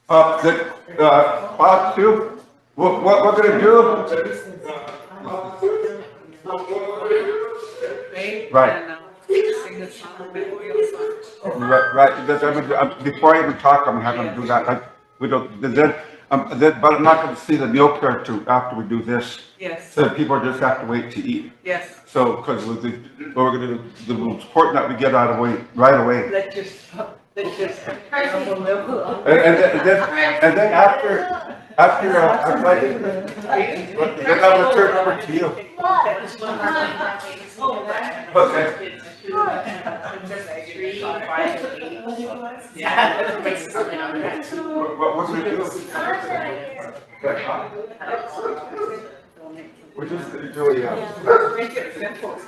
Bob, Sioux, what we're gonna do? Right. Before I even talk, I'm having to do that. We don't, but I'm not gonna see the meal prayer to after we do this. Yes. So people just have to wait to eat. Yes. So, because what we're gonna do, the most important that we get out of the way, right away. Let's just. And then after, I'm like, then I'll turn over to you. Okay. What we do? We're just gonna do Make it simple.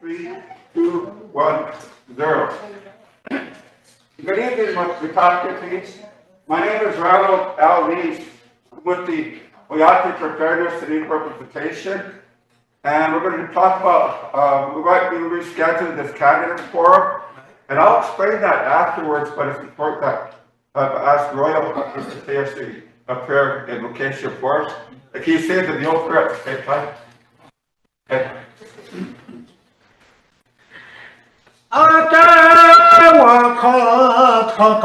Three, two, one, zero. Good evening, Mr. Talker, please. My name is Ronald L. Lees with the Oyate for Fairness and Equal Representation. And we're going to talk about, we might be rescheduling this candidate forum. And I'll explain that afterwards, but it's important that I've asked Royal to say us a prayer invocation for us. Can you say the meal prayer at the same time? Okay. 康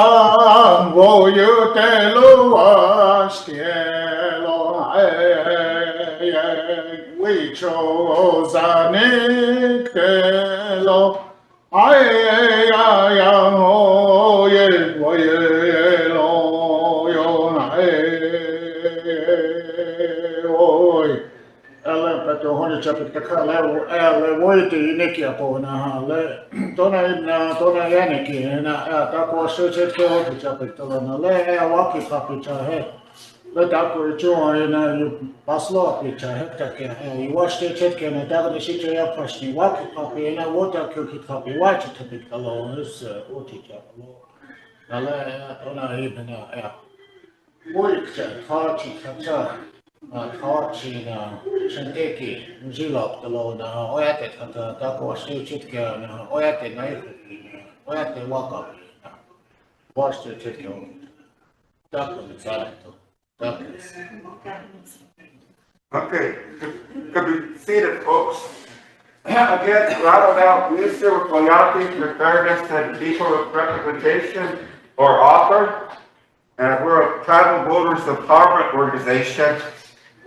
我有带路啊，谢了哎，为求咱你带路，哎呀呀，我也路哟哎，哦。Ela pato honi chapit ka le ele woite neki apo na le tona yani ki na ta ko so che ko chapit to na le waki papi cha he le ta ko chu na paslo pi cha he ta ke I waste che ke na ta ko shi che ya prashni waki papi na water ko ki papi watch to pit ka lo is oti cha lo na le tona ibn ya woite ta chi cha Thoughts Shanteki, New Zealand, the Lord, Oyate, Taco, Chitka, Oyate, Oyate, walk up, watch the Chitka, Taco, the Salad, Duckers. Okay, could be seated, folks. Again, rattled out minister with loyalty, preparedness, and people of representation or author. And we're a tribal voters empowerment organization.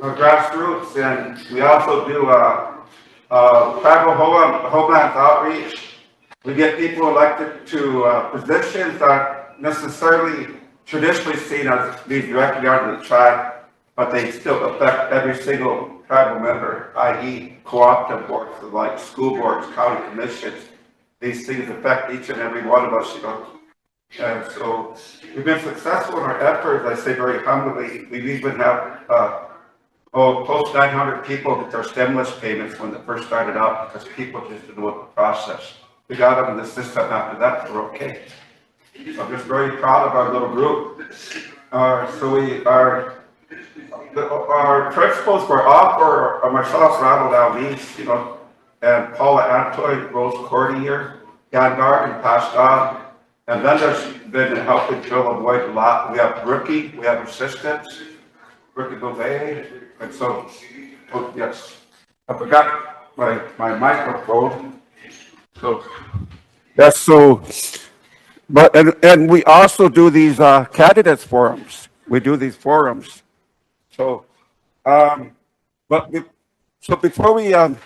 Grassroots, and we also do tribal homeland outreach. We get people elected to positions that aren't necessarily traditionally seen as being directly under the tribe, but they still affect every single tribal member, i.e. cooperative boards, like school boards, county commissions. These things affect each and every one of us, you know. And so we've been successful in our efforts, I say very humbly. We've even had close to 900 people get their stimulus payments when they first started out because people just didn't know what the process. We got them in the system after that, we're okay. So I'm just very proud of our little group. Our principals were offer myself, Ronald Alves, you know, and Paula Antoy, Rose Cordier, Jan Garden, passed on. And then there's been helping Jill avoid a lot. We have rookie, we have assistants, Ricky Bouvet, and so, oh, yes, I forgot my microphone. So, that's so, but, and we also do these candidates forums. We do these forums. So, so before we, I'm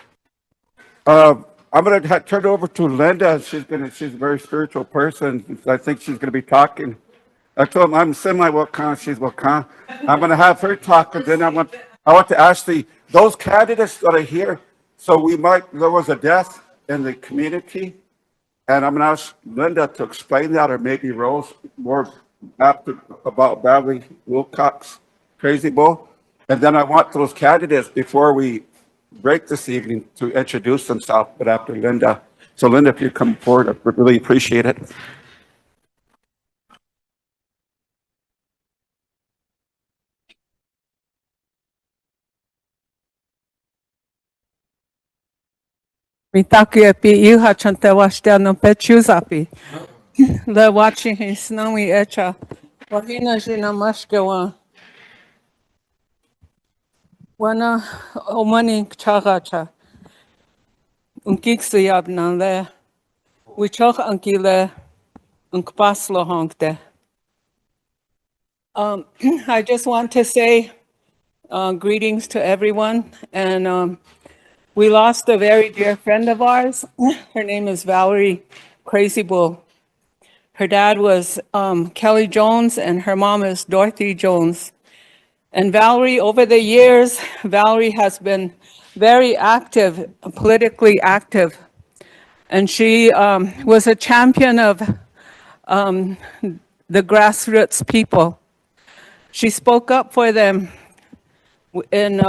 going to turn it over to Linda. She's a very spiritual person. I think she's going to be talking. I told him I'm semi-Wakan, she's Wakan. I'm going to have her talk, and then I want to ask those candidates that are here. So there was a death in the community, and I'm going to ask Linda to explain that, or maybe Rose more about Valerie Wilcox, Crazy Bull. And then I want those candidates before we break this evening to introduce themselves, but after Linda. So Linda, if you come forward, I would really appreciate it. Mitaku pi iha chante washtea no pechuzapi. Le watching his snowy echa. Wahina jina mashkewa. Wana omani chagacha. Unkiksu yabna le. Wichoch ankile unkpaslo honkte. I just want to say greetings to everyone, and we lost a very dear friend of ours. Her name is Valerie Crazy Bull. Her dad was Kelly Jones, and her mom is Dorothy Jones. And Valerie, over the years, Valerie has been very active, politically active. And she was a champion of the grassroots people. She spoke up for them when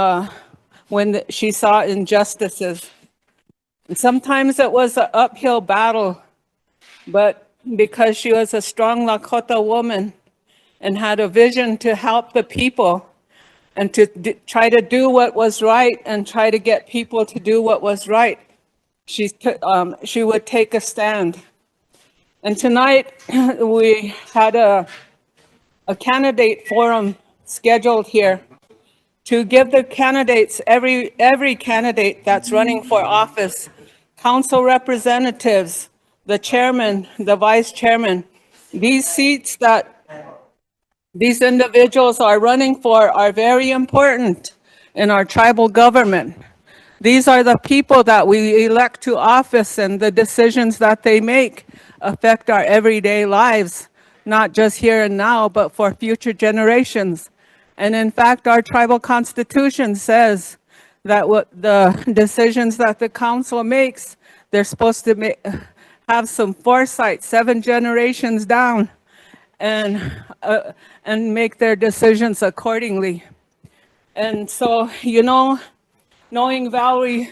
she saw injustices. And sometimes it was an uphill battle, but because she was a strong Lakota woman and had a vision to help the people and to try to do what was right and try to get people to do what was right, she would take a stand. And tonight we had a candidate forum scheduled here to give the candidates, every candidate that's running for office, council representatives, the chairman, the vice chairman, These seats that these individuals are running for are very important in our tribal government. These are the people that we elect to office, and the decisions that they make affect our everyday lives, not just here and now, but for future generations. And in fact, our tribal constitution says that what the decisions that the council makes, they're supposed to have some foresight, 7 generations down, and make their decisions accordingly. And so, you know, knowing Valerie,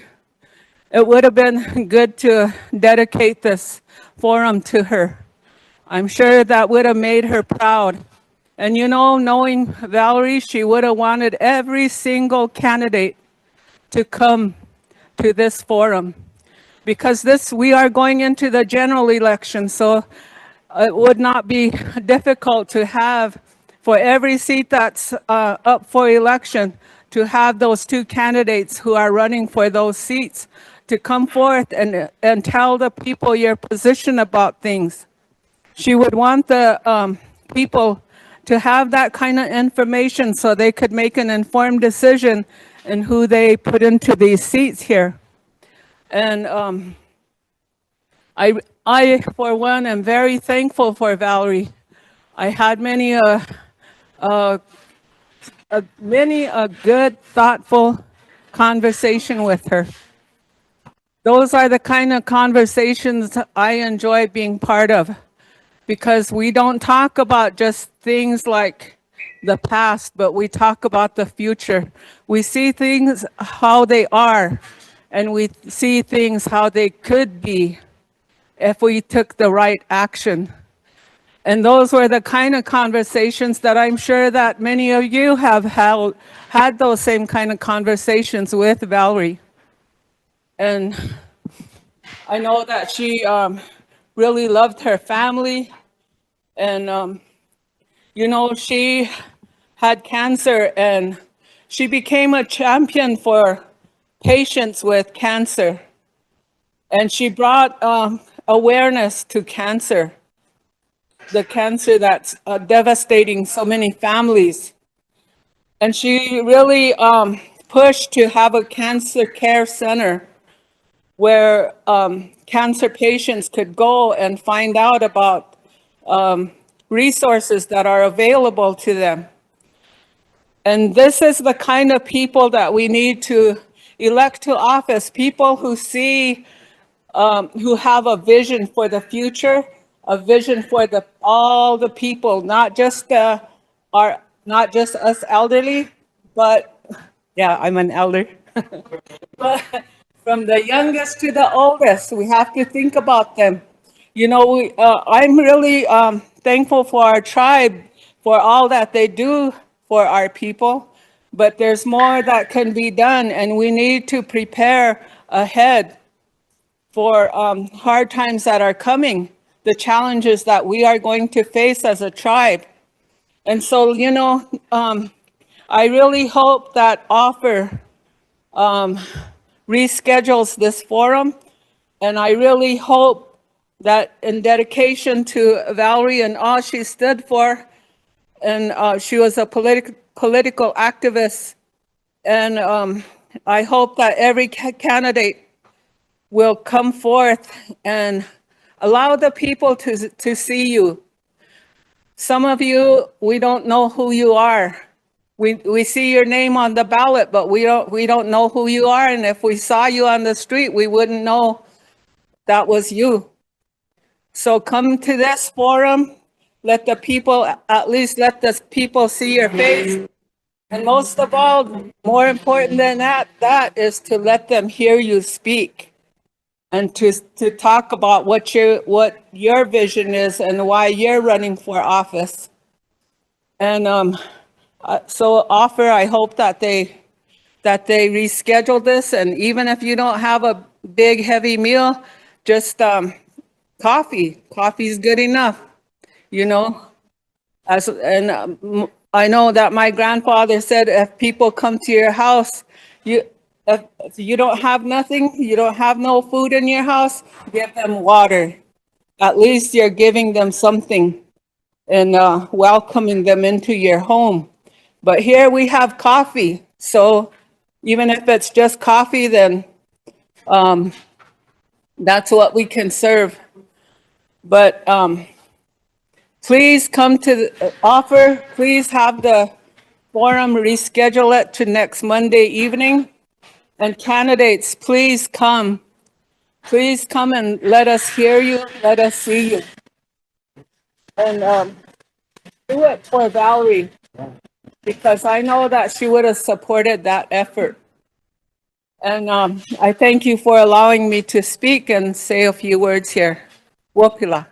it would have been good to dedicate this forum to her. I'm sure that would have made her proud. And you know, knowing Valerie, she would have wanted every single candidate to come to this forum, because we are going into the general election, so it would not be difficult to have, for every seat that's up for election, to have those 2 candidates who are running for those seats to come forth and tell the people your position about things. She would want the people to have that kind of information so they could make an informed decision in who they put into these seats here. And I, for one, am very thankful for Valerie. I had many a good, thoughtful conversation with her. Those are the kind of conversations I enjoy being part of, because we don't talk about just things like the past, but we talk about the future. We see things how they are, and we see things how they could be if we took the right action. And those were the kind of conversations that I'm sure that many of you have had those same kind of conversations with Valerie. And I know that she really loved her family. And, you know, she had cancer, and she became a champion for patients with cancer. And she brought awareness to cancer, the cancer that's devastating so many families. And she really pushed to have a cancer care center where cancer patients could go and find out about resources that are available to them. And this is the kind of people that we need to elect to office, people who see, who have a vision for the future, a vision for all the people, not just us elderly, but yeah, I'm an elder. But from the youngest to the oldest, we have to think about them. You know, I'm really thankful for our tribe, for all that they do for our people, but there's more that can be done, and we need to prepare ahead for hard times that are coming, the challenges that we are going to face as a tribe. And so, you know, I really hope that offer reschedules this forum, and I really hope that in dedication to Valerie and all she stood for, and she was a political activist, and I hope that every candidate will come forth and allow the people to see you. Some of you, we don't know who you are. We see your name on the ballot, but we don't know who you are. And if we saw you on the street, we wouldn't know that was you. So come to this forum, let the people, at least let the people see your face. And most of all, more important than that is to let them hear you speak, and to talk about what your vision is and why you're running for office. And so offer, I hope that they reschedule this, and even if you don't have a big heavy meal, just coffee's good enough, you know. I know that my grandfather said, if people come to your house, if you don't have nothing, you don't have no food in your house, give them water. At least you're giving them something. and welcoming them into your home. But here we have coffee. So even if it's just coffee, then that's what we can serve. But please come to the offer. Please have the forum reschedule it to next Monday evening. And candidates, please come. Please come and let us hear you. Let us see you. And do it for Valerie, because I know that she would have supported that effort. And I thank you for allowing me to speak and say a few words here. Wopila.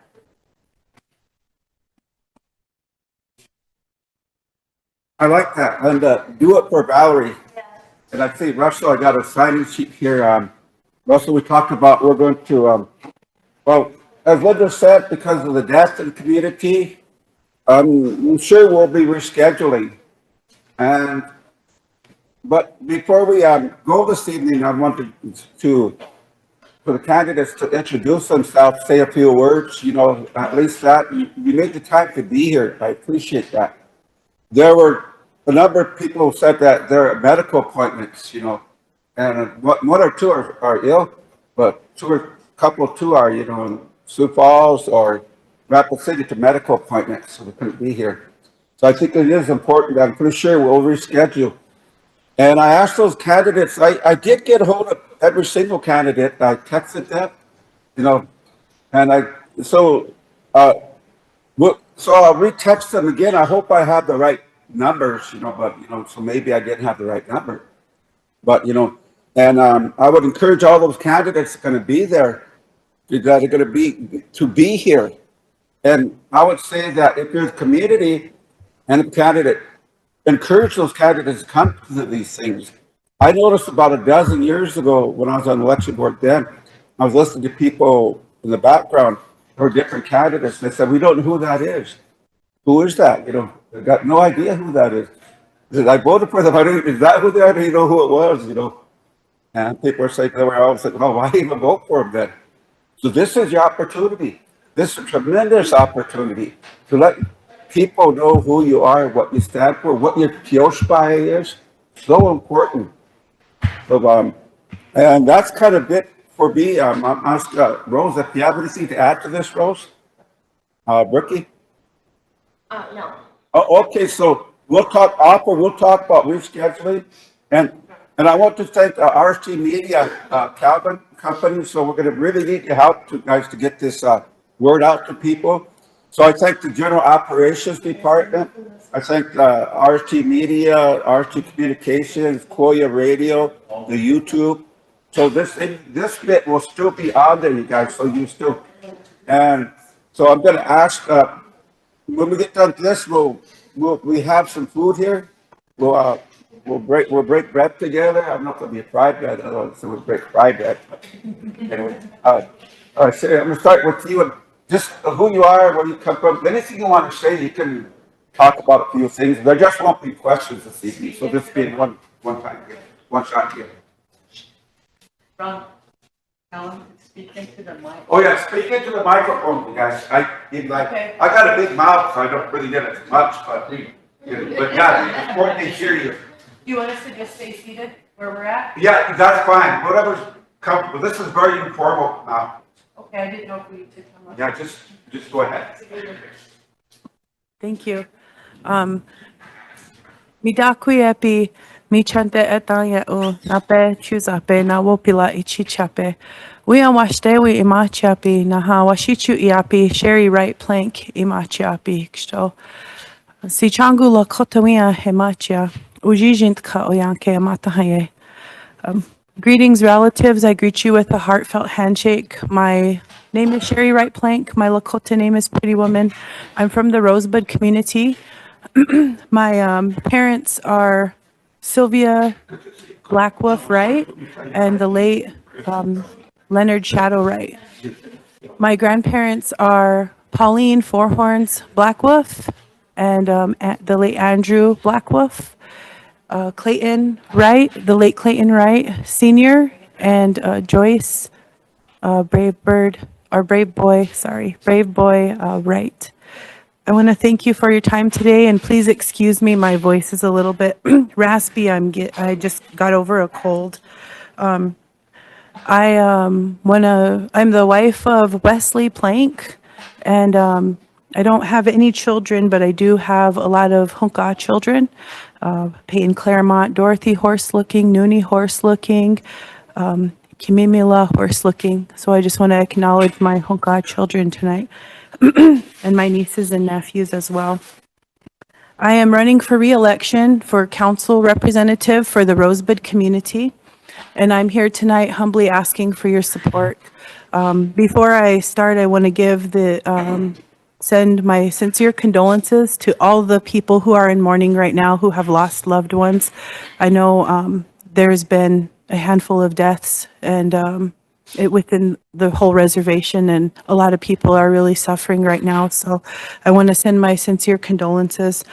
I like that, and do it for Valerie. And I see, Russell, I got a signing sheet here. Russell, we talked about, we're going to, well, as Linda said, because of the death in the community, I'm sure we'll be rescheduling. But before we go this evening, I wanted for the candidates to introduce themselves, say a few words, you know, at least that. You made the time to be here. I appreciate that. There were a number of people who said that there are medical appointments, you know, and one or two are ill, but two are, you know, in Sioux Falls or Rapid City to medical appointments, so they couldn't be here. So I think it is important. I'm pretty sure we'll reschedule. And I asked those candidates, I did get a hold of every single candidate. I texted them, you know, and so I'll retext them again. I hope I have the right numbers, you know, but, you know, so maybe I didn't have the right number. But, you know, and I would encourage all those candidates that are going to be there, that are going to be here. And I would say that if there's community and a candidate, encourage those candidates to come to these things. I noticed about a dozen years ago when I was on the election board then, I was listening to people in the background who were different candidates. They said, we don't know who that is. Who is that? You know, I got no idea who that is. I voted for them. Is that who they are? I didn't know who it was, you know. And people were saying, they were all saying, oh, why even vote for them then? So this is your opportunity. This is a tremendous opportunity to let people know who you are, what you stand for, what your kioshbai is. So important. So, and that's kind of it for me. I'm ask Rose, if you have anything to add to this, Rose? Ricky? No. Oh, okay, so we'll talk about rescheduling. And I want to thank RST Media, Calvin Company. So we're going to really need your help guys to get this word out to people. So I thank the General Operations Department. I thank RST Media, RST Communications, Koya Radio, the YouTube. So this bit will still be on there, you guys. So you still, and so I'm going to ask when we get done with this, we have some food here. We'll break bread together. I'm not going to be a fried bread, so we'll break fried bread. Anyway, Sherry, I'm going to start with you and just who you are, where you come from. Anything you want to say, you can talk about a few things. There just won't be questions this evening, so this being one time here, one shot here. Ron, speak into the mic. Oh yeah, speak into the microphone, you guys. Okay. I got a big mouth, so I don't really get as much, but yeah, it's important to hear you. You want us to just stay seated where we're at? Yeah, that's fine. Whatever's comfortable. This is very informal now. Okay, I didn't know if we could come up. Yeah, just go ahead. Thank you. Midakui epi mi chante etanya o nape chuzape na wopila ichichape. We on washdewi imachapi na ha washichu iapi Sherry Wright-Plank imachapi ksto. Si changu la kotawia hemachia ujijint ka oyanke amatahaye. Greetings, relatives. I greet you with a heartfelt handshake. My name is Sherry Wright-Plank. My Lakota name is Pretty Woman. I'm from the Rosebud community. My parents are Sylvia Blackwolf Wright and the late Leonard Shadow Wright. My grandparents are Pauline Fourhorns Blackwolf and the late Andrew Blackwolf. Clayton Wright, the late Clayton Wright Sr., and Joyce Brave Boy Wright. I want to thank you for your time today, and please excuse me, my voice is a little bit raspy. I just got over a cold. I'm the wife of Wesley Plank, and I don't have any children, but I do have a lot of Hunka children. Peyton Claremont, Dorothy Horse-Looking, Noonie Horse-Looking, Kimimila Horse-Looking. So I just want to acknowledge my Hunka children tonight. And my nieces and nephews as well. I am running for re-election for council representative for the Rosebud community, and I'm here tonight humbly asking for your support. Before I start, I want to send my sincere condolences to all the people who are in mourning right now who have lost loved ones. I know there's been a handful of deaths and within the whole reservation, and a lot of people are really suffering right now. So I want to send my sincere condolences.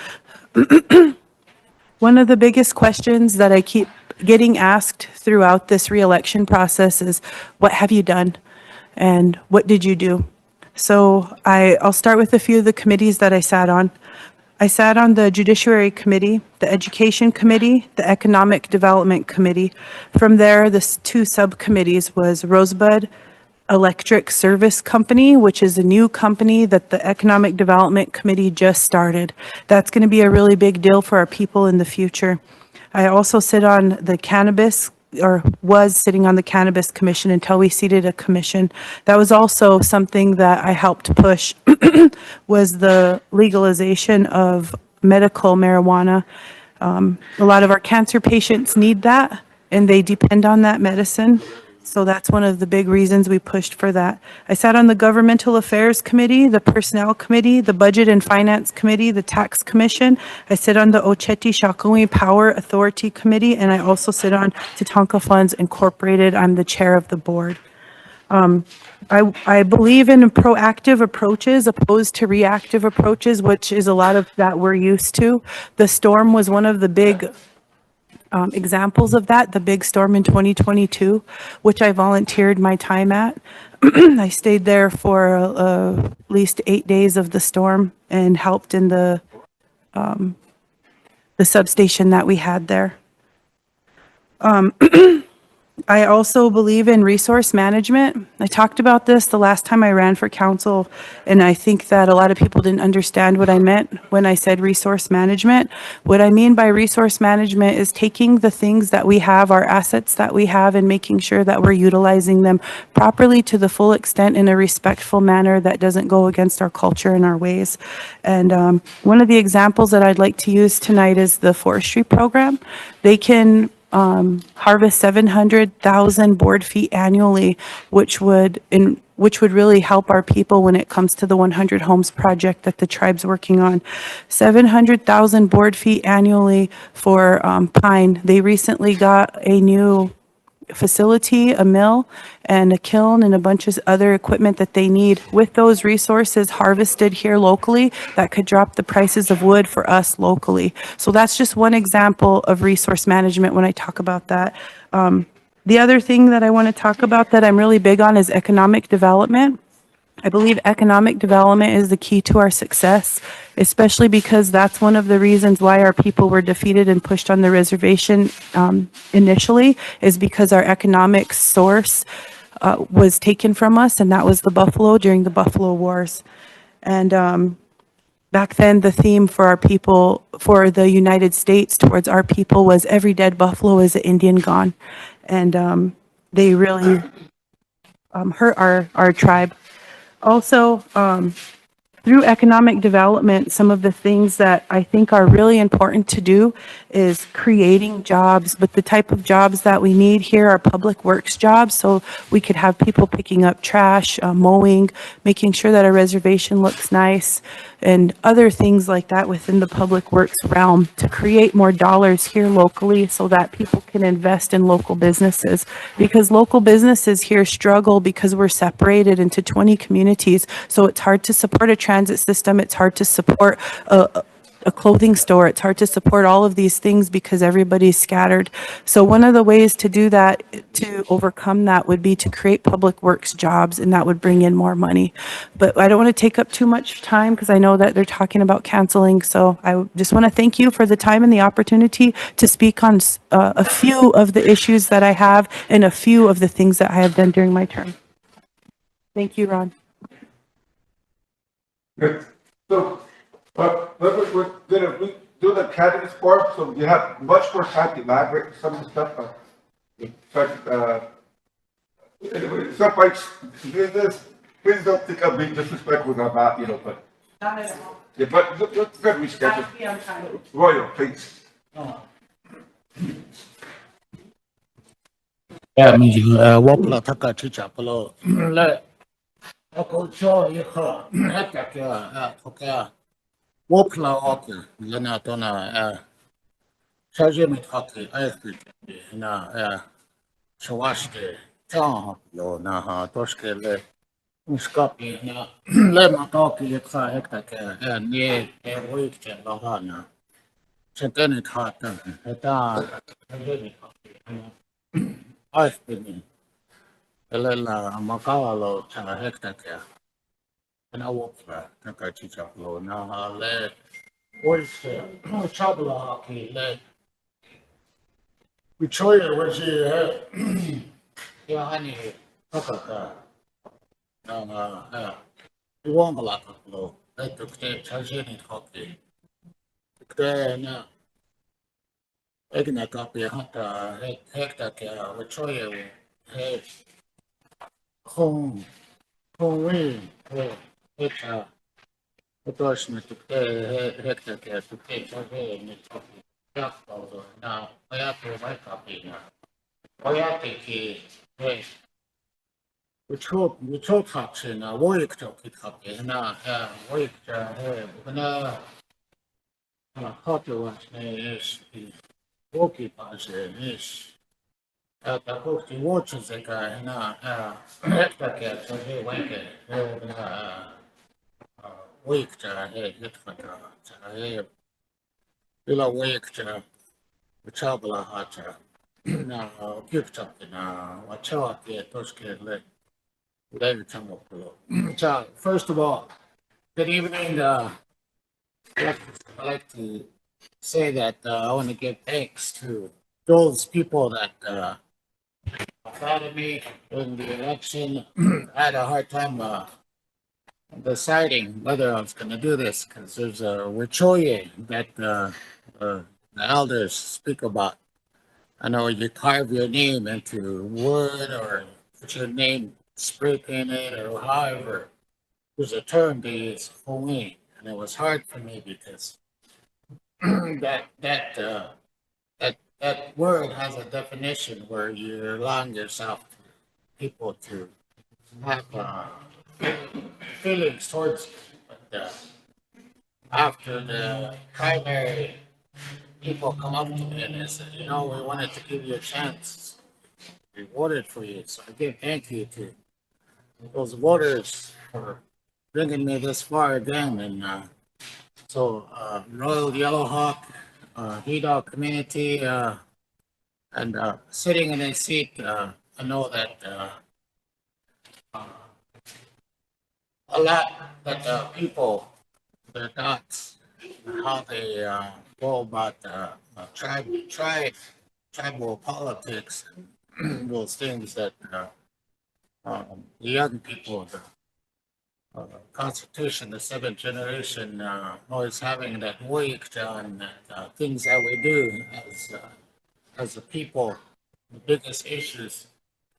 One of the biggest questions that I keep getting asked throughout this re-election process is, what have you done? And what did you do? So I'll start with a few of the committees that I sat on. I sat on the Judiciary Committee, the Education Committee, the Economic Development Committee. From there, the two subcommittees was Rosebud Electric Service Company, which is a new company that the Economic Development Committee just started. That's going to be a really big deal for our people in the future. I also sit on the was sitting on the Cannabis Commission until we seated a commission. That was also something that I helped push, was the legalization of medical marijuana. A lot of our cancer patients need that, and they depend on that medicine. So that's one of the big reasons we pushed for that. I sat on the Governmental Affairs Committee, the Personnel Committee, the Budget and Finance Committee, the Tax Commission. I sit on the Ocheti Shakowee Power Authority Committee, and I also sit on Tatanka Funds Incorporated. I'm the chair of the board. I believe in proactive approaches opposed to reactive approaches, which is a lot of that we're used to. The storm was one of the big examples of that, the big storm in 2022, which I volunteered my time at. I stayed there for at least 8 days of the storm and helped in the substation that we had there. I also believe in resource management. I talked about this the last time I ran for council, and I think that a lot of people didn't understand what I meant when I said resource management. What I mean by resource management is taking the things that we have, our assets that we have, and making sure that we're utilizing them properly to the full extent in a respectful manner that doesn't go against our culture and our ways. And one of the examples that I'd like to use tonight is the forestry program. They can harvest 700,000 board feet annually, which would really help our people when it comes to the 100 homes project that the tribe's working on. 700,000 board feet annually for pine. They recently got a new facility, a mill and a kiln and a bunch of other equipment that they need. With those resources harvested here locally, that could drop the prices of wood for us locally. So that's just one example of resource management when I talk about that. The other thing that I want to talk about that I'm really big on is economic development. I believe economic development is the key to our success, especially because that's one of the reasons why our people were defeated and pushed on the reservation initially, is because our economic source was taken from us, and that was the buffalo during the Buffalo Wars. And back then, the theme for our people, for the United States towards our people, was every dead buffalo is an Indian gone. And they really hurt our tribe. Also, through economic development, some of the things that I think are really important to do is creating jobs, but the type of jobs that we need here are public works jobs, so we could have people picking up trash, mowing, making sure that our reservation looks nice, and other things like that within the public works realm to create more dollars here locally so that people can invest in local businesses. Because local businesses here struggle because we're separated into 20 communities, so it's hard to support a transit system, it's hard to support a clothing store. It's hard to support all of these things because everybody's scattered. So one of the ways to do that, to overcome that, would be to create public works jobs, and that would bring in more money. But I don't want to take up too much time because I know that they're talking about canceling. So I just want to thank you for the time and the opportunity to speak on a few of the issues that I have and a few of the things that I have done during my term. Thank you, Ron. Good. So, we're gonna do the candidates form, so you have much more time to elaborate some of the stuff. Anyway, stuff like this, please don't think I'm being disrespectful, I'm not, but. Not at all. Yeah, but let's go reschedule. Be on time. Royal, please. Yeah, me, wapla taka chicha palo. Le, ako cho yaka, hata kya, toka. Wapla oku, lena tona, chaje mit hockey, ayfi, na, shawashte, chan, lo, na, ha, toshke le, uskapi, na, le matoki yaka, hekta kya, nye, week, lohana. Chentene hata, heta, chaje mit hockey, ayfi, Elela makalo cha hekta kya. Na wopla taka chicha plo na le oyse chabla haki le bichoye waji ya hani taka ka na iwangala plo le tukte chajeni haki tukte na egna kapi hata hekta kya bichoye he home we это точно tukte hekta kya tukte chajeni haki ya na oyate mai kapi na oyate ki he we chop hachi na woik to kit kapi na woik he na hoto was ne is woki paje is ta kokti watch zeka na hekta kya chaje wake na woik ta he hitfata he ila woik ta chabla hata na gifta na wachawa ke toske le First of all, good evening. I'd like to say that I want to give thanks to those people that fought me in the election. I had a hard time deciding whether I was going to do this because there's a Wichoye that the elders speak about. I know you carve your name into wood or put your name spray painted or however. There's a term they use for me, and it was hard for me because that word has a definition where you're allowing yourself people to have feelings towards you. But after the primary, people come up to me and they said, we wanted to give you a chance. We voted for you, so I give thank you to those voters for bringing me this far again. And so Royal Yellowhawk, Hedog community, and sitting in a seat, I know that a lot that people, their thoughts, how they go about tribal politics, those things that the young people, the Constitution, the seventh generation, always having that weight on things that we do as a people, the biggest issues,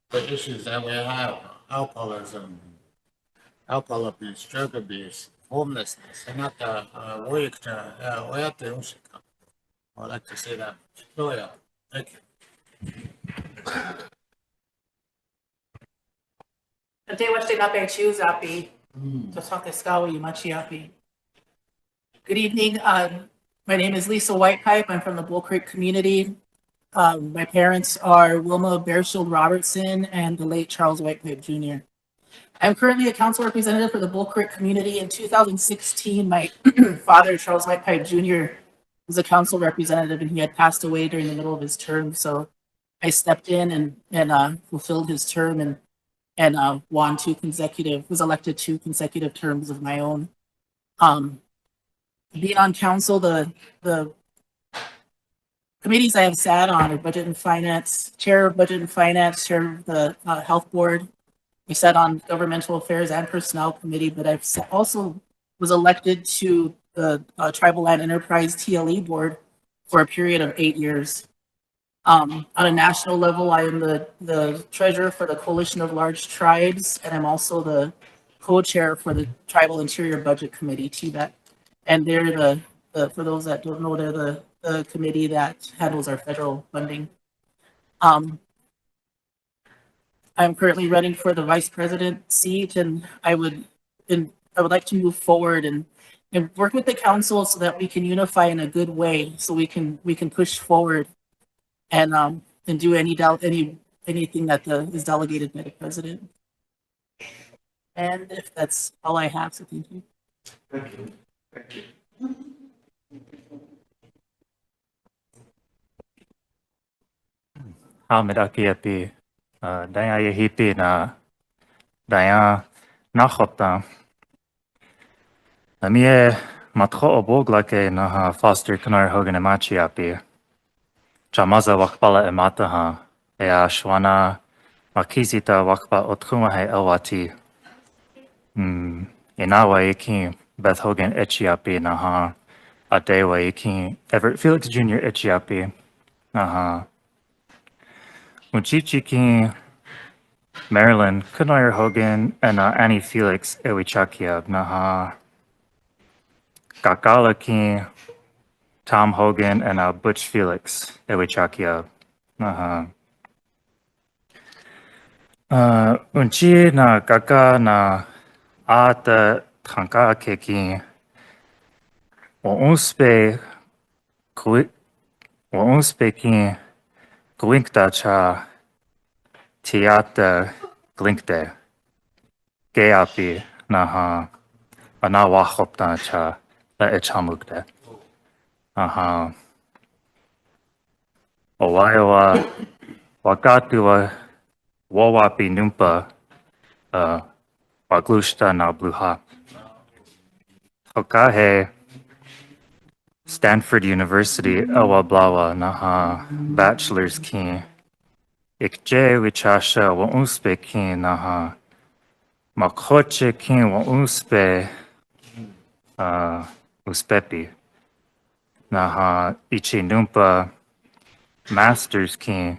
the issues that we have, alcoholism, alcohol abuse, drug abuse, homelessness, and not the weight, I'd like to say that. Oh yeah, thank you. Good evening. My name is Lisa Whitepipe. I'm from the Bull Creek community. My parents are Wilma Bearshield Robertson and the late Charles Whitepipe Jr. I'm currently a council representative for the Bull Creek community. In 2016, my father, Charles Whitepipe Jr., was a council representative, and he had passed away during the middle of his term. So I stepped in and fulfilled his term and was elected 2 consecutive terms of my own. Being on council, the committees I have sat on are Budget and Finance, Chair of Budget and Finance, Chair of the Health Board. I sat on Governmental Affairs and Personnel Committee, but also was elected to the Tribal Land Enterprise TLE Board for a period of 8 years. On a national level, I am the treasurer for the Coalition of Large Tribes, and I'm also the co-chair for the Tribal Interior Budget Committee, TBEC. And they're for those that don't know, they're the committee that handles our federal funding. I'm currently running for the vice president seat, and I would like to move forward and work with the council so that we can unify in a good way, so we can push forward and do anything that is delegated by the president. And if that's all I have, so thank you. Thank you. Thank you. Hamidaki api daya yehipi na daya nachopta. Amie matro oboglake na Foster Canoyer-Hogan emachi api. Chamaza wakbala emata ha. Ea shwana makizita wakba otkumahe elwati. Inawa yeki Beth Hogan echiapi na ha. Adewa yeki Everett Felix Jr. echiapi na ha. Muchichiki, Maryland, Canoyer-Hogan, and Annie Felix Ewichakia, Naha, Kakalaki, Tom Hogan, and Butch Felix Ewichakia, Naha. Unchi na kaka na ata tanka keki, wa unspe ki Glinkta cha tiata glinkte. Geapi naha anawahopta cha la echamukte. Aha. Owaiowa wakatua wawapi numpa waglushta na bluha. Hokahe Stanford University, Awablawa, Naha, Bachelor's Key. Ikje wichasha wa unspe ki naha. Makoche ki wa unspe uspepi. Naha ichi numpa Master's Key.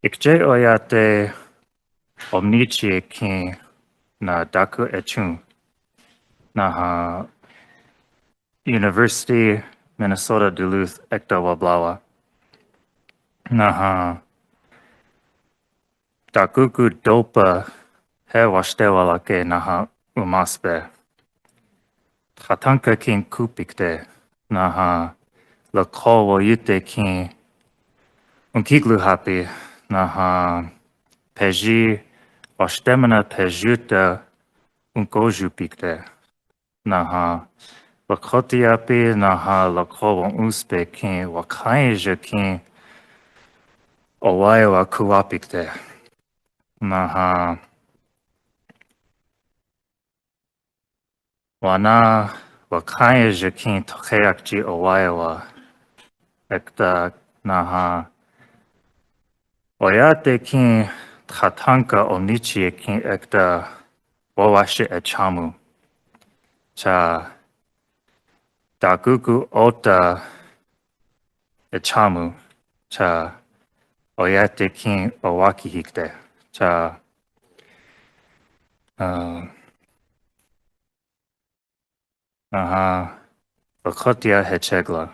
Ikje oyate omnichi ki na daku echun. Naha University, Minnesota, Duluth, Ekta Wablawa. Naha. Dakuku dopa he washtewalake naha umaspe. Hatanka kin kupikte. Naha. Lako woyute kin. Unkiglu hapi. Naha. Peji. Washtemana pejuta. Unkoju pikte. Naha. Lakotiapi naha lako uspe kin wakaija kin owaia kuapikte. Naha wana wakaija kin tokeakji owaia ekta naha oyate kin tatanka omnichi kin ekta wawashi echamu. Cha Dagugu ota echamu cha oyate kin owaki hikte cha Bakotia hechegla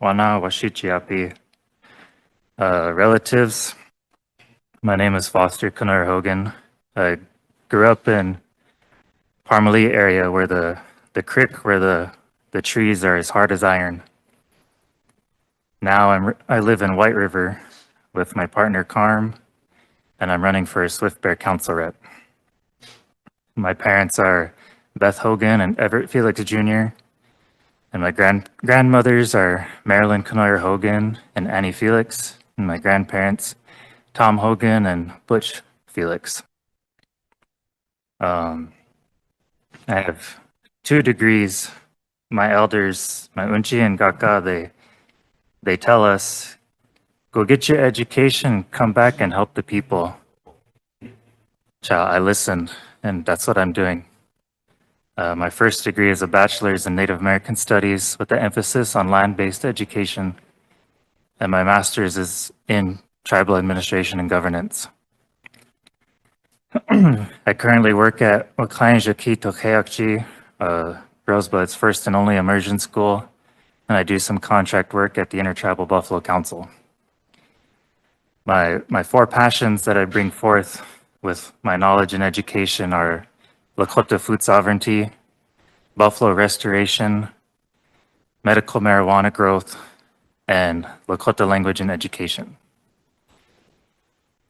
wana washichi api. Relatives, my name is Foster Canoyer-Hogan. I grew up in Parmalee area where the creek where the trees are as hard as iron. Now I live in White River with my partner Carm and I'm running for Swift Bear Council rep. My parents are Beth Hogan and Everett Felix Jr., and my grandmothers are Marilyn Canoyer-Hogan and Annie Felix, and my grandparents, Tom Hogan and Butch Felix. I have 2 degrees. My elders, my unchi and kaka, they tell us, go get your education, come back and help the people. I listened, and that's what I'm doing. My first degree is a bachelor's in Native American Studies with the emphasis on land-based education, and my master's is in tribal administration and governance. I currently work at Wright-Plank, Rosebud's first and only immersion school, and I do some contract work at the Intertribal Buffalo Council. My 4 passions that I bring forth with my knowledge and education are Lakota food sovereignty, buffalo restoration, medical marijuana growth, and Lakota language and education.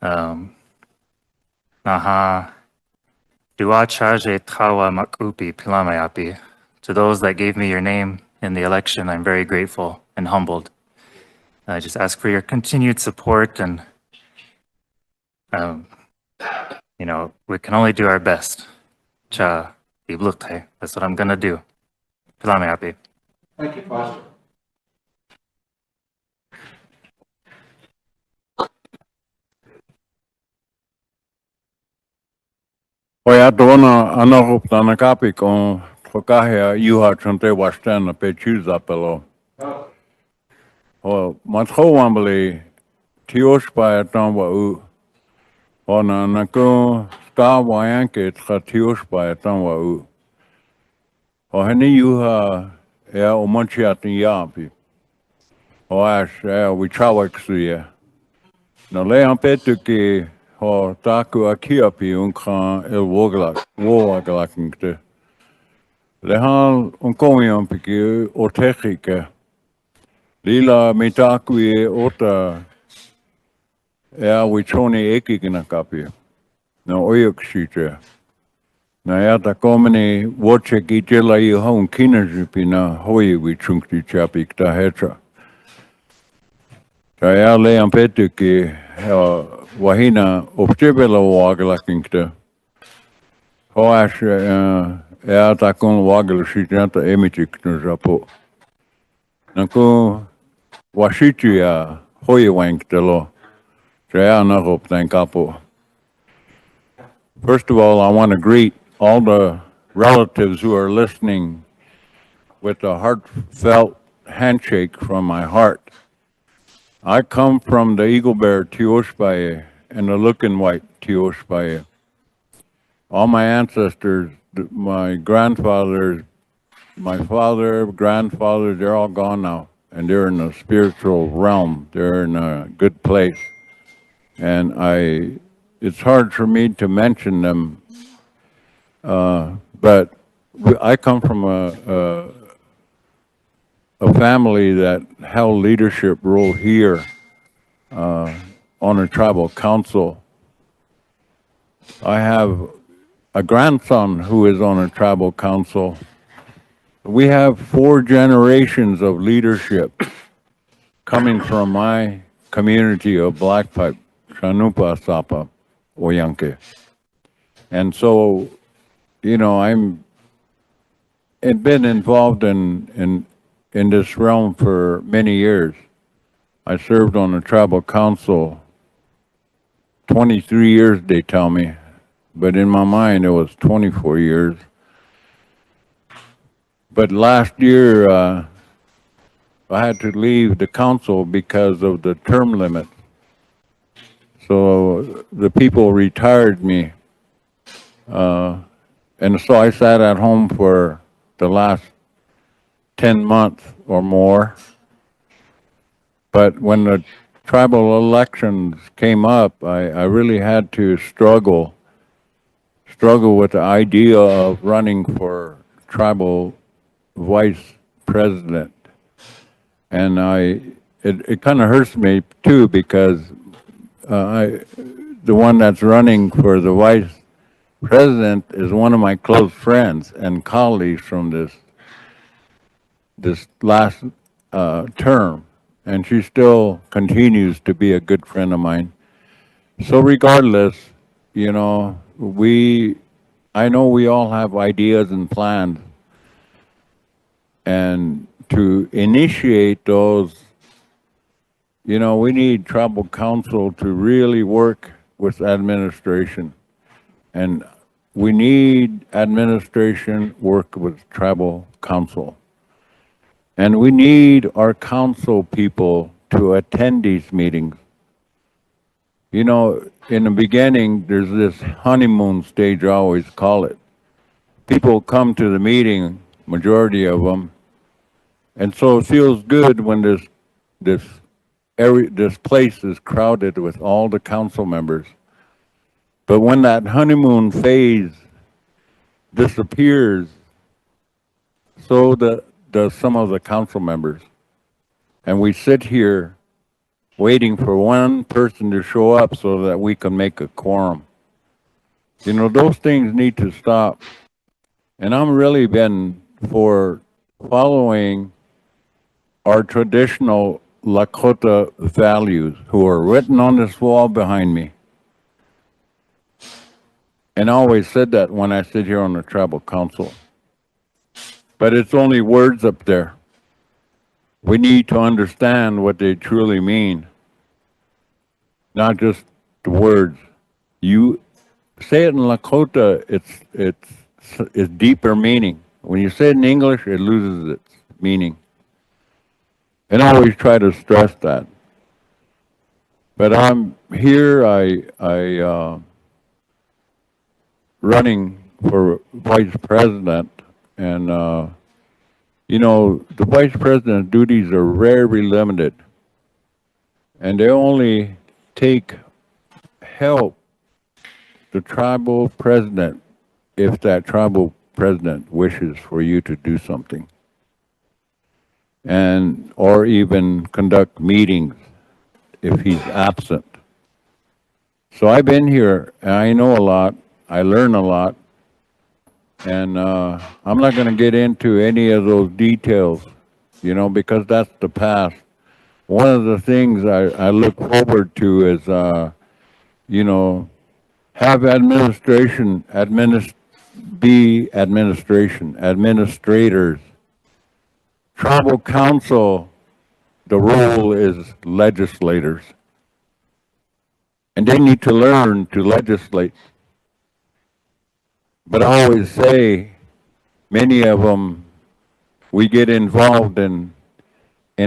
Naha Dua Chaje Tawa Makupi Pilamayapi. To those that gave me your name in the election, I'm very grateful and humbled. I just ask for your continued support, and we can only do our best. Cha Iblukte. That's what I'm gonna do. Pilamayapi. Thank you, Pastor. Oya dona anahup tanakapi kon trokahia yuha chante washtan pe chuza pelo. O matho wambali tiosh pa tanwa u. Ona nako sta wayanke tiosh pa tanwa u. O hani yuha ea omanchiatin yapi. O ash ea wichawaksuya. No le ampetu ki ho taku akiapi unkhan woglakingte. Le han unkomiam piki o techike. Lila mitaku e ota ea wichoni ekigina kapi. No oyokshite. Na yata komini woche ki jela i hon kinajipi na hoi wichunkti chapik ta hetra. Kaya le ampetu ki wahina optibela waglakingte. Hoash ea takon wagel shitanta emitik no japo. Nako washitu ya hoi wankdelo. Kaya na hop tankapo. First of all, I want to greet all the relatives who are listening with a heartfelt handshake from my heart. I come from the Eagle Bear Tioshpaye and the Looking White Tioshpaye. All my ancestors, my grandfathers, my father, grandfather, they're all gone now. And they're in the spiritual realm. They're in a good place. And it's hard for me to mention them. But I come from a family that held leadership role here on a tribal council. I have a grandson who is on a tribal council. We have 4 generations of leadership coming from my community of Black Pipe, Shanupa Sapa, Oyanke. And so, I've been involved in this realm for many years. I served on the tribal council 23 years, they tell me, but in my mind it was 24 years. But last year, I had to leave the council because of the term limit. So the people retired me. And so I sat at home for the last 10 months or more. But when the tribal elections came up, I really had to struggle with the idea of running for tribal vice president. And it kind of hurts me too, because the one that's running for the vice president is one of my close friends and colleagues from this last term, and she still continues to be a good friend of mine. So regardless, you know, I know we all have ideas and plans, and to initiate those, you know, we need tribal council to really work with administration. And we need administration work with tribal council. And we need our council people to attend these meetings. You know, in the beginning, there's this honeymoon stage, I always call it. People come to the meeting, majority of them, and so it feels good when this place is crowded with all the council members. But when that honeymoon phase disappears, so does some of the council members. And we sit here waiting for one person to show up so that we can make a quorum. You know, those things need to stop. And I'm really been for following our traditional Lakota values, who are written on this wall behind me. And I always said that when I sit here on the tribal council. But it's only words up there. We need to understand what they truly mean, not just the words. You say it in Lakota, it's deeper meaning. When you say it in English, it loses its meaning. And I always try to stress that. But I'm here, running for vice president, and you know, the vice president's duties are very limited, and they only help the tribal president if that tribal president wishes for you to do something, and or even conduct meetings if he's absent. So I've been here, and I know a lot. I learn a lot, and I'm not going to get into any of those details, you know, because that's the past. One of the things I look forward to is, you know, have administrators. Tribal council, the role is legislators, and they need to learn to legislate. But I always say, many of them, we get involved in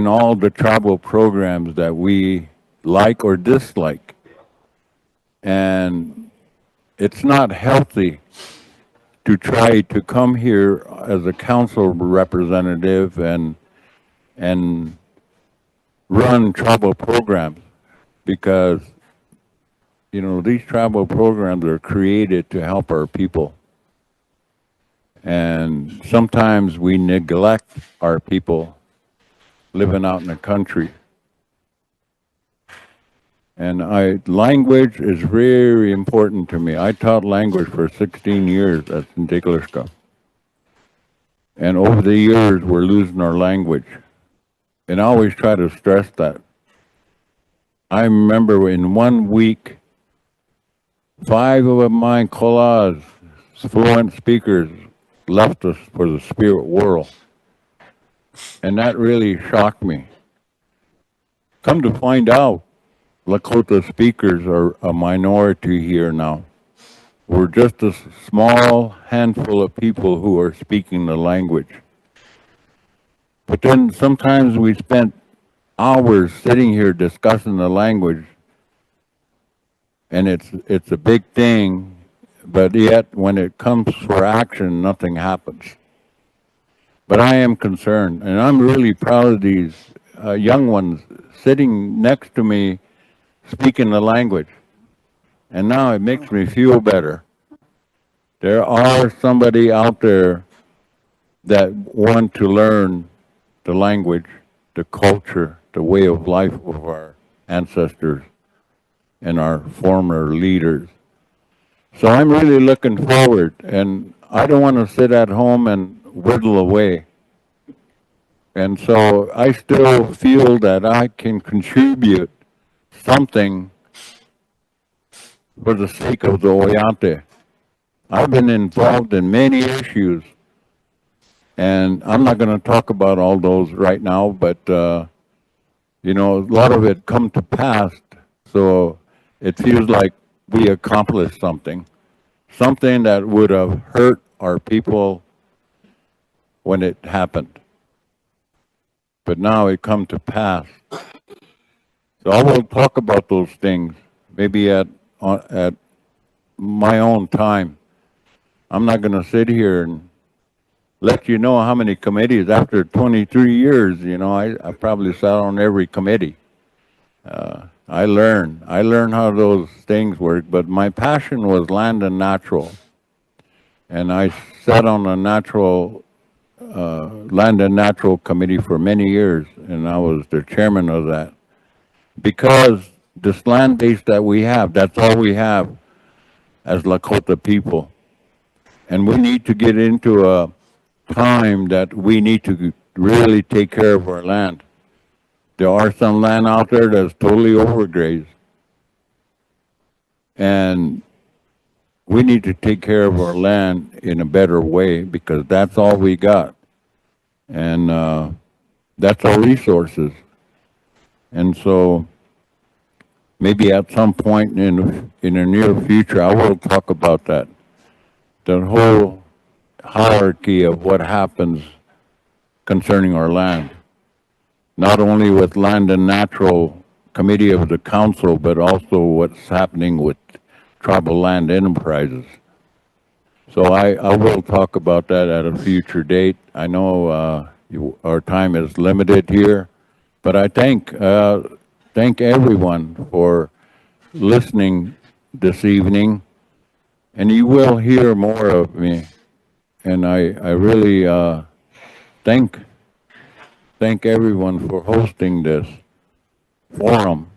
all the tribal programs that we like or dislike. And it's not healthy to try to come here as a council representative and run tribal programs, because, you know, these tribal programs are created to help our people. And sometimes we neglect our people living out in the country. And language is very important to me. I taught language for 16 years at Sintiklishka. And over the years, we're losing our language. And I always try to stress that. I remember in 1 week, 5 of my kolas, fluent speakers, left us for the spirit world. And that really shocked me. Come to find out, Lakota speakers are a minority here now. We're just a small handful of people who are speaking the language. But then sometimes we spent hours sitting here discussing the language, and it's a big thing, but yet when it comes for action, nothing happens. But I am concerned, and I'm really proud of these young ones sitting next to me speaking the language. And now it makes me feel better. There are somebody out there that want to learn the language, the culture, the way of life of our ancestors. and our former leaders. So I'm really looking forward, and I don't want to sit at home and whittle away. And so I still feel that I can contribute something for the sake of the Oyate. I've been involved in many issues, and I'm not going to talk about all those right now, but, you know, a lot of it come to pass, so it feels like we accomplished something, something that would have hurt our people when it happened. But now it come to pass. So I will talk about those things, maybe at my own time. I'm not going to sit here and let you know how many committees. After 23 years, you know, I probably sat on every committee. I learned how those things work, but my passion was land and natural. And I sat on a land and natural committee for many years, and I was the chairman of that. Because this land base that we have, that's all we have as Lakota people. And we need to get into a time that we need to really take care of our land. There are some land out there that's totally overgrazed. And we need to take care of our land in a better way because that's all we got. And that's our resources. And so maybe at some point in the near future, I will talk about that. The whole hierarchy of what happens concerning our land. Not only with Land and Natural Committee of the Council, but also what's happening with tribal land enterprises. So I will talk about that at a future date. I know our time is limited here, but I thank everyone for listening this evening, and you will hear more of me. And I really thank everyone for hosting this forum.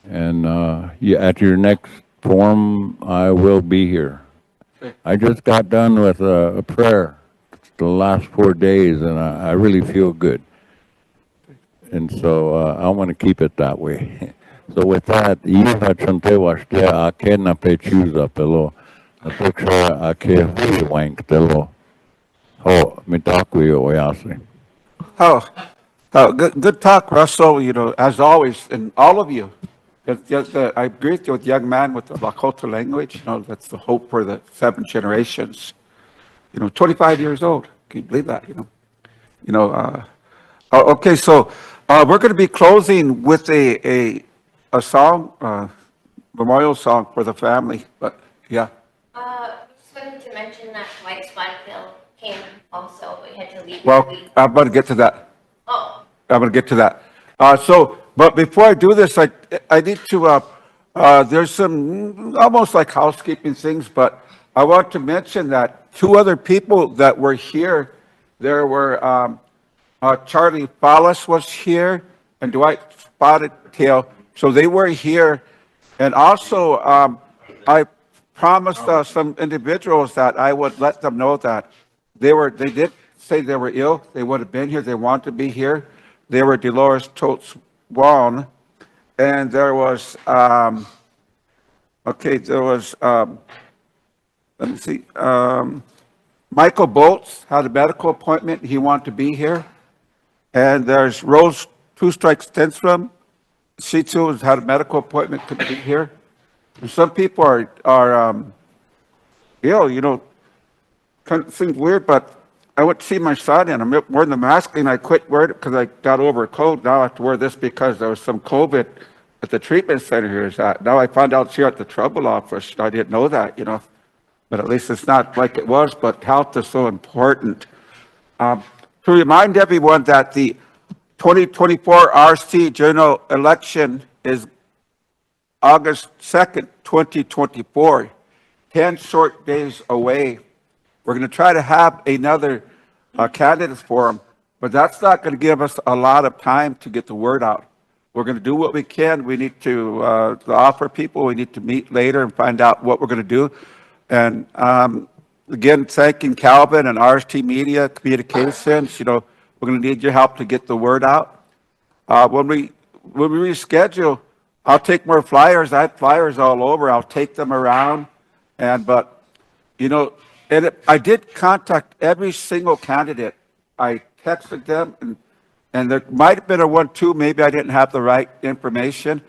And at your next forum, I will be here. I just got done with a prayer the last 4 days, and I really feel good. And so I want to keep it that way. So with that, iha chante washte ake na pechuza pelo, atoksa ake hui wank telo, ho mitakui oyase. Good talk, Russell, you know, as always, and all of you. I agree with you with the young man with the Lakota language, you know, that's the hope for the 7 generations. You know, 25 years old, can you believe that, you know? Okay, so we're going to be closing with a song, memorial song for the family, but yeah. Just wanted to mention that White Bill came also, we had to leave. Well, I'm going to get to that. Oh. I'm going to get to that. But before I do this, I need to, there's some almost like housekeeping things, but I want to mention that 2 other people that were here, there were, Charlie Fallis was here and Dwight Spotted Tail. So they were here. And also, I promised some individuals that I would let them know that they did say they were ill. They would have been here. They want to be here. They were Dolores Totes Wan, and there was, let me see, Michael Bolts had a medical appointment. He wanted to be here. And there's Rose Two Strikes Stenstrom. She too has had a medical appointment to be here. And some people are ill, you know, kind of seems weird, but I went to see my son and I'm wearing the mask and I quit wearing it because I got over a cold. Now I have to wear this because there was some COVID at the treatment center here. Now I found out here at the trouble office. I didn't know that, you know, but at least it's not like it was, but health is so important. To remind everyone that the 2024 RST general election is August 2nd, 2024, 10 short days away. We're going to try to have another candidates forum, but that's not going to give us a lot of time to get the word out. We're going to do what we can. We need to offer people. We need to meet later and find out what we're going to do. And again, thanking Calvin and RST Media Communications. You know, we're going to need your help to get the word out. When we reschedule, I'll take more flyers. I have flyers all over. I'll take them around. But you know, I did contact every single candidate. I texted them, and there might have been a 1-2. Maybe I didn't have the right information.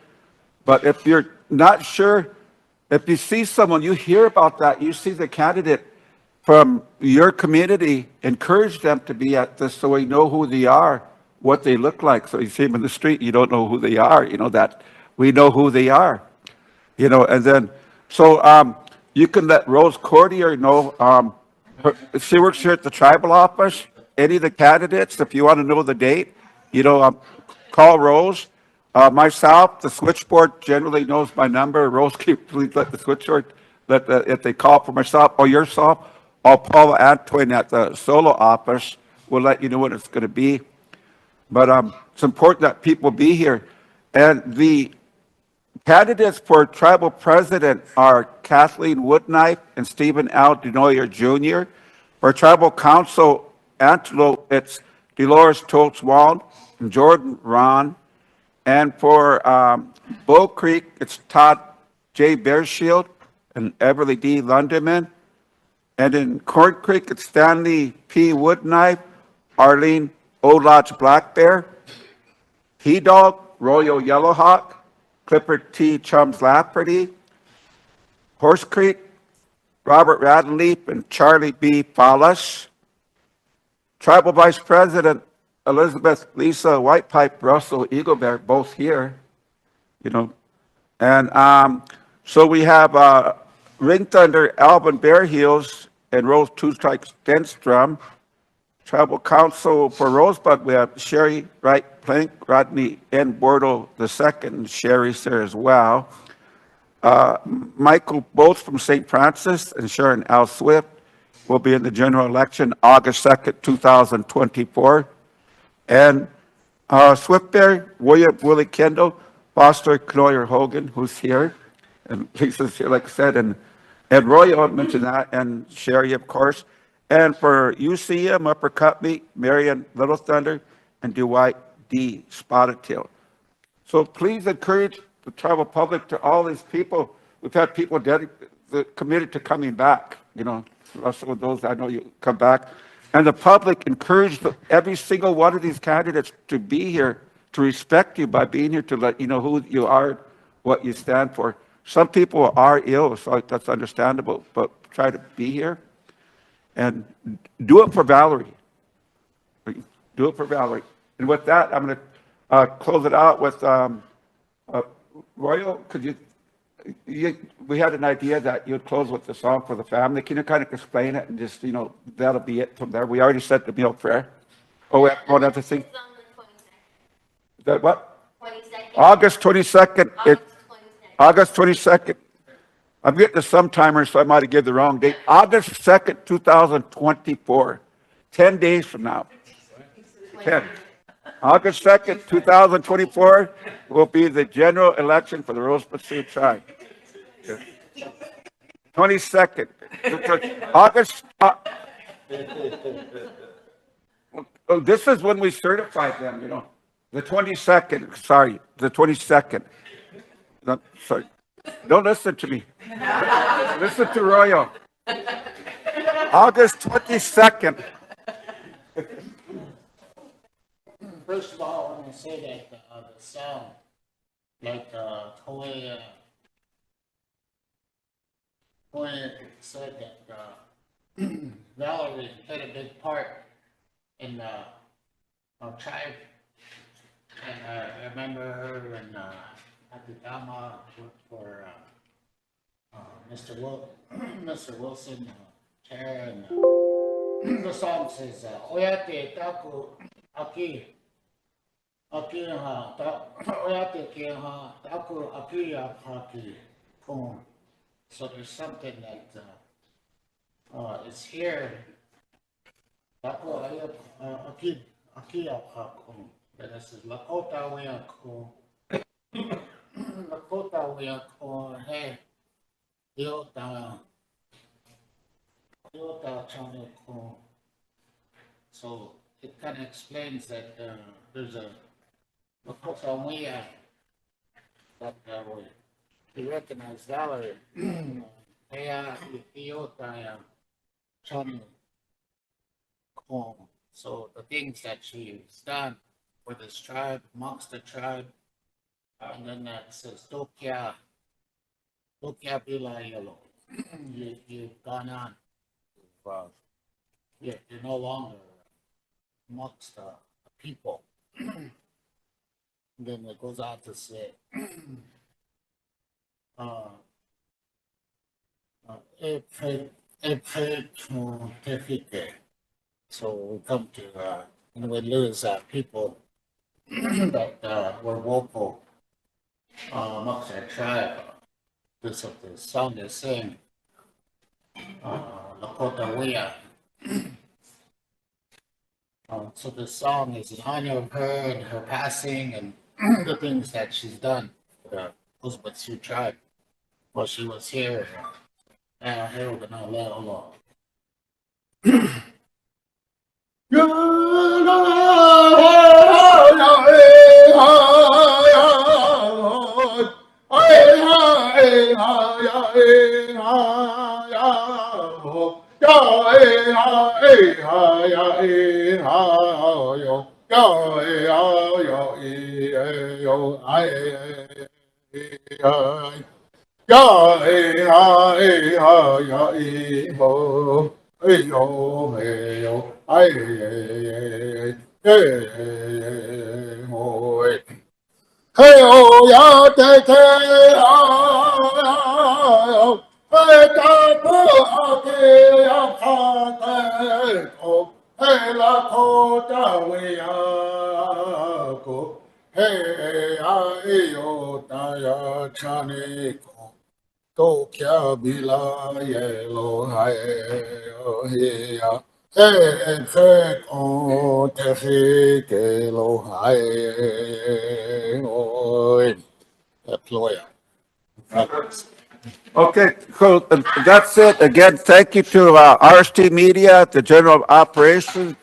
But if you're not sure, if you see someone, you hear about that, you see the candidate from your community, encourage them to be at this so we know who they are, what they look like. So you see them in the street, you don't know who they are, you know, that we know who they are, you know, and then, so you can let Rose Cordier know, she works here at the tribal office. Any of the candidates, if you want to know the date, you know, call Rose. Myself, the switchboard generally knows my number. Rose, can you please let the switchboard, if they call for myself or yourself, or Paula Antoine at the solo office will let you know when it's going to be. But it's important that people be here. And the candidates for tribal president are Kathleen Woodknife and Stephen L. Denoyer Jr. For tribal council, Antelope, it's Dolores Totes Wald and Jordan Ron. And for Bull Creek, it's Todd J. Bearshield and Everly D. Lundeman. And in Corn Creek, it's Stanley P. Woodknife, Arlene O. Lodge Black Bear, He Dog, Royal Yellowhawk, Clifford T. Chums Lafferty, Horse Creek, Robert Radleaf and Charlie B. Fallis. Tribal Vice President Elizabeth Lisa Whitepipe Russell Eagle Bear, both here, you know. And so we have Ring Thunder Alvin Bear Heels and Rose Two Strikes Denstrom. Tribal Council for Rosebud, we have Sherry Wright-Plank, Rodney N. Bordeaux II, Sherry's there as well. Michael Both from St. Francis and Sharon L. Swift will be in the general election August 2nd, 2024. And Swiftberry, Willie Kendall, Foster Canoyer-Hogan, who's here, and Lisa's here, like I said, and Roy, I mentioned that, and Sherry, of course. And for UCM, Upper Cutby, Marion Little Thunder, and Dwight D. Spotted Tail. So please encourage the tribal public to all these people. We've had people committed to coming back, you know, some of those I know you come back. And the public encouraged every single one of these candidates to be here, to respect you by being here, to let you know who you are, what you stand for. Some people are ill, so that's understandable, but try to be here and do it for Valerie. Do it for Valerie. And with that, I'm going to close it out with Royal. Could we had an idea that you'd close with the song for the family. Can you kind of explain it and just, you know, that'll be it from there. We already said the meal prayer. Oh, we have one other thing. It's on the 22nd. That what? 22nd. August 22nd. August 22nd. I'm getting the some timer, so I might have given the wrong date. August 2nd, 2024. 10 days from now. 10. August 2nd, 2024 will be the general election for the Rosebud Sioux tribe. 22nd. August. Oh, this is when we certified them, you know. The 22nd, sorry, the 22nd. No, sorry. Don't listen to me. Listen to Royal. August 22nd. First of all, I want to say that the song, like Toy said that Valerie played a big part in our tribe, and I remember her and Akitama for Mr. Wilson, Chair, and the song says, Oyate taku aki. So there's something that is here. That this is Lakota Wiako Lakota we are hey, Yota Channel. So it kind of explains that there's a Lakota we that we recognize Valerie. Hey, Yota Channel. So the things that she's done for this tribe, amongst the tribe, and then that says Tokia Bila Yellow. You've gone on. You're no longer amongst the people. Then it goes on to say, so we come to, we lose people that were vocal amongst our tribe. This of the song they sing, Lakota Wea. So this song is in honor of her and her passing and the things that she's done for the Rosebud Sioux tribe while she was here. Here we're gonna let alone. Hey, oh, ya, te, oh, hey, ta, po, ake, ya, pa, te, oh, hey, la, ko, ta, we, ya, ko, hey, ai, yo, ta, ya, chane, ko, to, kya, bila, ye, lo, hai, oh, he, ya, hey, te, ko, te, he, ke, lo, hai, oi, employer. Okay, so that's it. Again, thank you to RST Media, the General Operations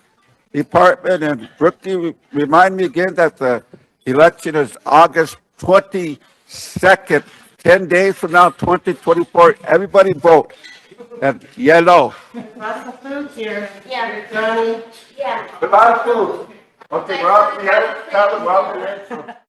Department, and Brookie, remind me again that the election is August 22nd, 10 days from now, 2024. Everybody vote. And yellow. Lots of food here. Yeah. Johnny? Yeah. A lot of food. Okay, we're out. We have it covered. We're out.